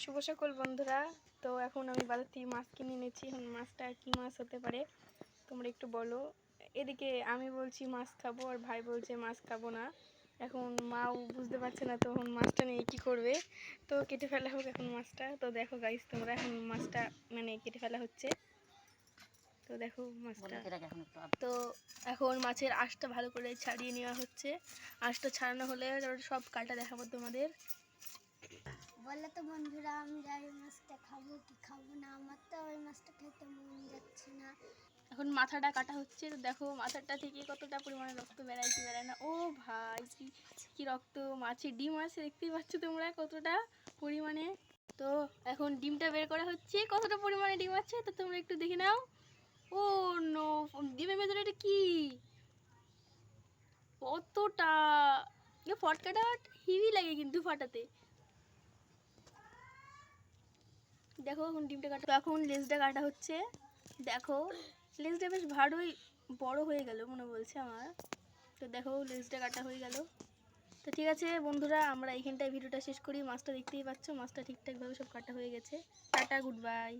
শুভ সকাল বন্ধুরা। তো এখন আমি বাজার থেকে মাছ কিনে এনেছি। এখন মাছটা কী মাছ হতে পারে তোমরা একটু বলো। এদিকে আমি বলছি মাছ খাবো আর ভাই বলছে মাছ খাবো না। এখন মাও বুঝতে পারছে না, তো এখন মাছটা নিয়ে কী করবে। তো কেটে ফেলা হোক এখন মাছটা। তো দেখো গাইস তোমরা, এখন মাছটা কেটে ফেলা হচ্ছে। তো দেখো মাছটা, তো এখন মাছের আঁশটা ভালো করে ছাড়িয়ে নেওয়া হচ্ছে। আঁশটা ছাড়ানো হলে সব কাটা দেখাবো তোমাদের। বলে তো বন্ধুরা, আমি যাই মাছটা খাবো কি খাবো না, আমার তো ওই মাছটা খেতে মন যাচ্ছে না। এখন মাথাটা কাটা হচ্ছে। তো দেখো মাথাটা থেকে কতটা পরিমাণে রক্ত বেরায় কি বেরায় না। ও ভাই কি রক্ত! মাছের ডিম আছে, দেখতেই পাচ্ছ তোমরা কতটা পরিমাণে। তো এখন ডিমটা বের করা হচ্ছে, কতটা পরিমাণে ডিম আছে তো তোমরা একটু দেখে নাও। ও নো, ডিমের ভেতরে এটা কি কতটা ফটকাটা হেভি লাগে কিন্তু ফাটাতে। দেখো এখন ডিমটা কাটা, এখন লেজটা কাটা হচ্ছে। দেখো লেজটা বেশ ভালোই বড় হয়ে গেল মনে বলছে আমার। তো দেখো লেজটা কাটা হয়ে গেল। তো ঠিক আছে বন্ধুরা, আমরা এইখানটায় ভিডিওটা শেষ করি। মাছটা দেখতেই পাচ্ছ, মাছটা ঠিকঠাকভাবে সব কাটা হয়ে গেছে। Tata, good bye.